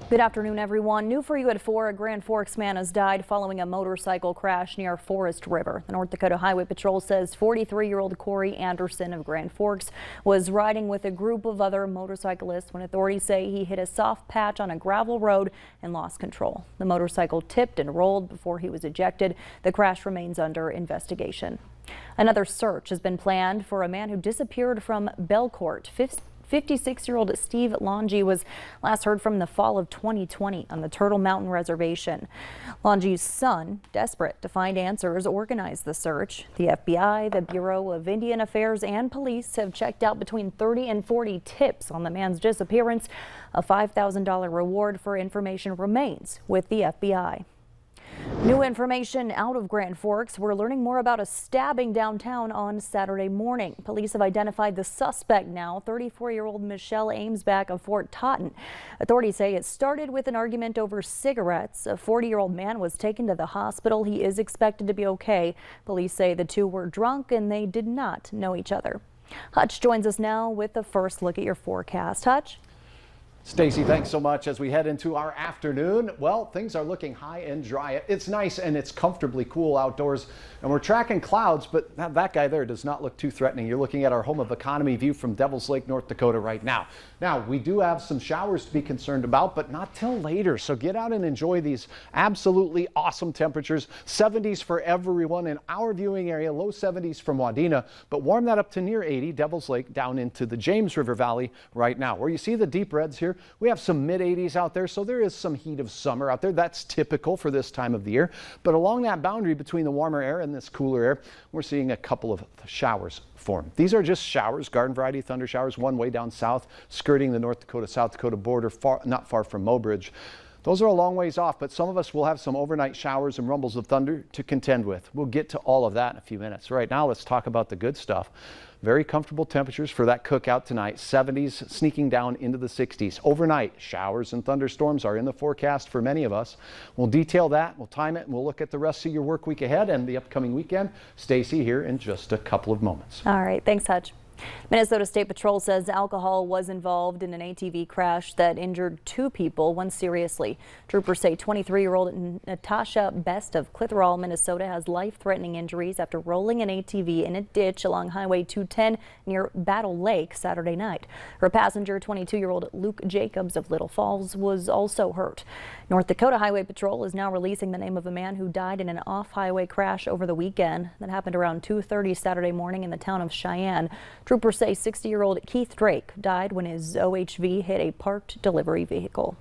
Good afternoon, everyone. New for you at 4, a Grand Forks man has died following a motorcycle crash near Forest River. The North Dakota Highway Patrol says 43-year-old Corey Anderson of Grand Forks was riding with a group of other motorcyclists when authorities say he hit a soft patch on a gravel road and lost control. The motorcycle tipped and rolled before he was ejected. The crash remains under investigation. Another search has been planned for a man who disappeared from Belcourt. 56-year-old Steve Longy was last heard from in the fall of 2020 on the Turtle Mountain Reservation. Longy's son, desperate to find answers, organized the search. The FBI, the Bureau of Indian Affairs, and police have checked out between 30 and 40 tips on the man's disappearance. A $5,000 reward for information remains with the FBI. New information out of Grand Forks. We're learning more about a stabbing downtown on Saturday morning. Police have identified the suspect now, 34-year-old Michelle Amesback of Fort Totten. Authorities say it started with an argument over cigarettes. A 40-year-old man was taken to the hospital. He is expected to be okay. Police say the two were drunk and they did not know each other. Hutch joins us now with the first look at your forecast. Hutch? Stacy, thanks so much. As we head into our afternoon, well, things are looking high and dry. It's nice and it's comfortably cool outdoors, and we're tracking clouds, but that guy there does not look too threatening. You're looking at our home of economy view from Devil's Lake, North Dakota right now. Now, we do have some showers to be concerned about, but not till later. So get out and enjoy these absolutely awesome temperatures. 70s for everyone in our viewing area, low 70s from Wadena, but warm that up to near 80, Devil's Lake down into the James River Valley right now. Where you see the deep reds here, we have some mid 80s out there, so there is some heat of summer out there. That's typical for this time of the year. But along that boundary between the warmer air and this cooler air, we're seeing a couple of showers form. These are just showers, garden variety thunder showers, one way down south, skirting the North Dakota-South Dakota border, not far from Mobridge. Those are a long ways off, but some of us will have some overnight showers and rumbles of thunder to contend with. We'll get to all of that in a few minutes. Right now, let's talk about the good stuff. Very comfortable temperatures for that cookout tonight. 70s sneaking down into the 60s. Overnight, showers and thunderstorms are in the forecast for many of us. We'll detail that, we'll time it, and we'll look at the rest of your work week ahead and the upcoming weekend. Stacy here in just a couple of moments. All right, thanks, Hutch. Minnesota State Patrol says alcohol was involved in an ATV crash that injured 2 people, one seriously. Troopers say 23-year-old Natasha Best of Clitheroe, Minnesota, has life-threatening injuries after rolling an ATV in a ditch along Highway 210 near Battle Lake Saturday night. Her passenger, 22-year-old Luke Jacobs of Little Falls, was also hurt. North Dakota Highway Patrol is now releasing the name of a man who died in an off-highway crash over the weekend. That happened around 2:30 Saturday morning in the town of Cheyenne. Troopers say 60-year-old Keith Drake died when his OHV hit a parked delivery vehicle.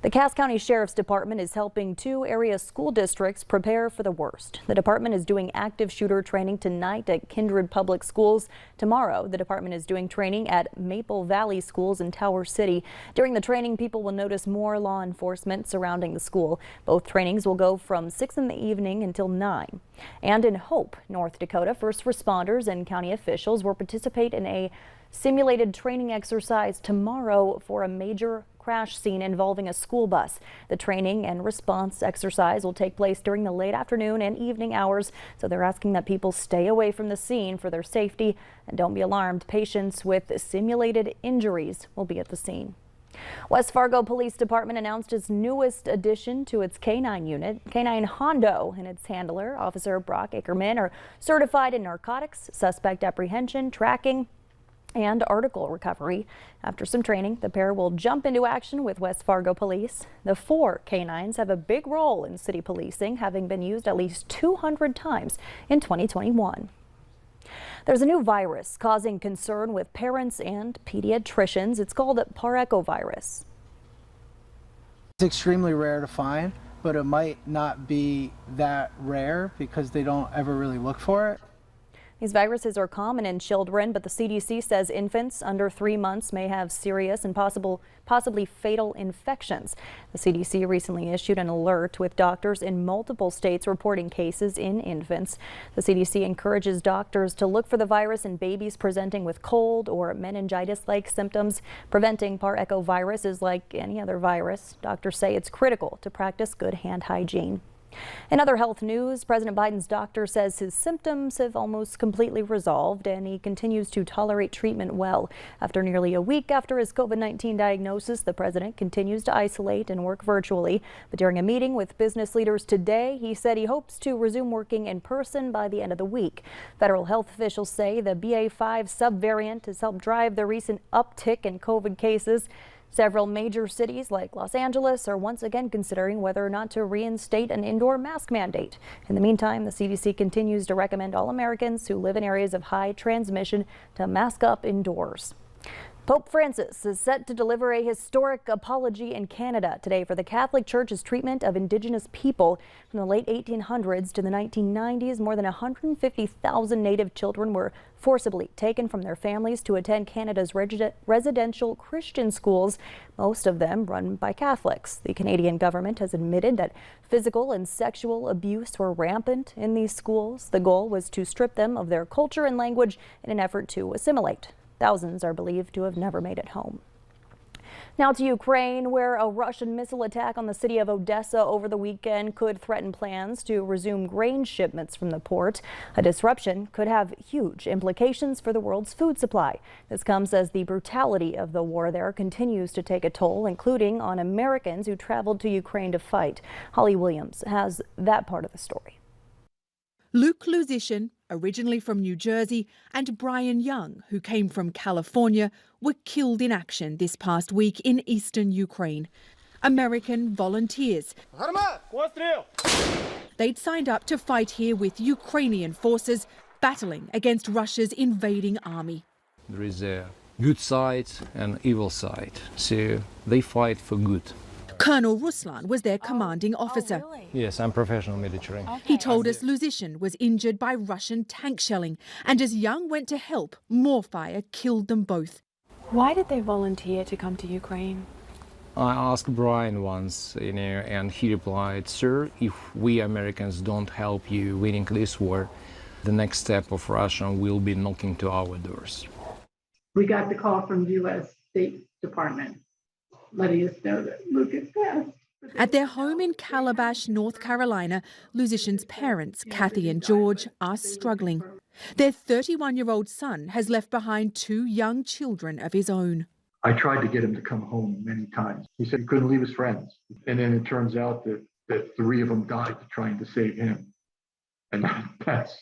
The Cass County Sheriff's Department is helping 2 area school districts prepare for the worst. The department is doing active shooter training tonight at Kindred Public Schools. Tomorrow, the department is doing training at Maple Valley Schools in Tower City. During the training, people will notice more law enforcement surrounding the school. Both trainings will go from 6 in the evening until 9. And in Hope, North Dakota, first responders and county officials will participate in a simulated training exercise tomorrow for a major crash scene involving a school bus. The training and response exercise will take place during the late afternoon and evening hours, so they're asking that people stay away from the scene for their safety and don't be alarmed. Patients with simulated injuries will be at the scene. West Fargo Police Department announced its newest addition to its K-9 unit. K-9 Hondo and its handler, Officer Brock Ackerman, are certified in narcotics, suspect apprehension, tracking, and article recovery. After some training, the pair will jump into action with West Fargo Police. The 4 K-9s have a big role in city policing, having been used at least 200 times in 2021. There's a new virus causing concern with parents and pediatricians. It's called Echovirus. It's extremely rare to find, but it might not be that rare because they don't ever really look for it. These viruses are common in children, but the CDC says infants under 3 months may have serious and possibly fatal infections. The CDC recently issued an alert with doctors in multiple states reporting cases in infants. The CDC encourages doctors to look for the virus in babies presenting with cold or meningitis-like symptoms. Preventing Echovirus is like any other virus. Doctors say it's critical to practice good hand hygiene. In other health news, President Biden's doctor says his symptoms have almost completely resolved and he continues to tolerate treatment well. After nearly a week after his COVID-19 diagnosis, the president continues to isolate and work virtually. But during a meeting with business leaders today, he said he hopes to resume working in person by the end of the week. Federal health officials say the BA.5 subvariant has helped drive the recent uptick in COVID cases. Several major cities like Los Angeles are once again considering whether or not to reinstate an indoor mask mandate. In the meantime, the CDC continues to recommend all Americans who live in areas of high transmission to mask up indoors. Pope Francis is set to deliver a historic apology in Canada today for the Catholic Church's treatment of Indigenous people. From the late 1800s to the 1990s, more than 150,000 Native children were forcibly taken from their families to attend Canada's residential Christian schools, most of them run by Catholics. The Canadian government has admitted that physical and sexual abuse were rampant in these schools. The goal was to strip them of their culture and language in an effort to assimilate. Thousands are believed to have never made it home. Now to Ukraine, where a Russian missile attack on the city of Odessa over the weekend could threaten plans to resume grain shipments from the port. A disruption could have huge implications for the world's food supply. This comes as the brutality of the war there continues to take a toll, including on Americans who traveled to Ukraine to fight. Holly Williams has that part of the story. Luke Luzishin, originally from New Jersey, and Brian Young, who came from California, were killed in action this past week in eastern Ukraine. American volunteers. They'd signed up to fight here with Ukrainian forces battling against Russia's invading army. There is a good side and evil side, so they fight for good. Colonel Ruslan was their commanding officer. Yes, I'm professional military. He told us Luzishin was injured by Russian tank shelling, and as Young went to help, more fire killed them both. Why did they volunteer to come to Ukraine? I asked Brian once, and he replied, "Sir, if we Americans don't help you winning this war, the next step of Russia will be knocking to our doors." We got the call from the U.S. State Department letting us know that Luke is passed. At their home in Calabash, North Carolina, Luzishin's parents, Kathy and George, are struggling. Their 31-year-old son has left behind 2 young children of his own. I tried to get him to come home many times. He said he couldn't leave his friends. And then it turns out that 3 of them died trying to save him. And that's...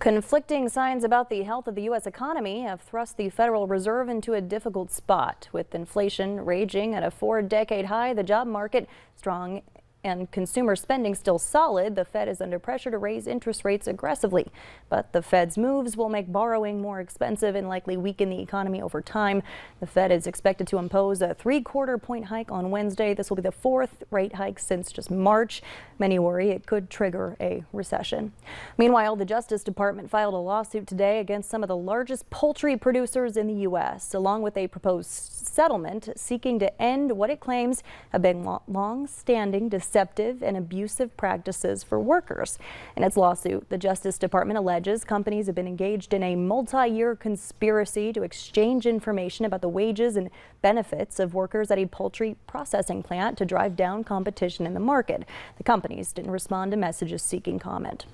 Conflicting signs about the health of the U.S. economy have thrust the Federal Reserve into a difficult spot. With inflation raging at a 4-decade high, the job market strong, and consumer spending still solid, the Fed is under pressure to raise interest rates aggressively. But the Fed's moves will make borrowing more expensive and likely weaken the economy over time. The Fed is expected to impose a 3/4 point hike on Wednesday. This will be the 4th rate hike since just March. Many worry it could trigger a recession. Meanwhile, the Justice Department filed a lawsuit today against some of the largest poultry producers in the U.S., along with a proposed settlement seeking to end what it claims have been long-standing deceptive and abusive practices for workers. In its lawsuit, the Justice Department alleges companies have been engaged in a multi-year conspiracy to exchange information about the wages and benefits of workers at a poultry processing plant to drive down competition in the market. The companies didn't respond to messages seeking comment.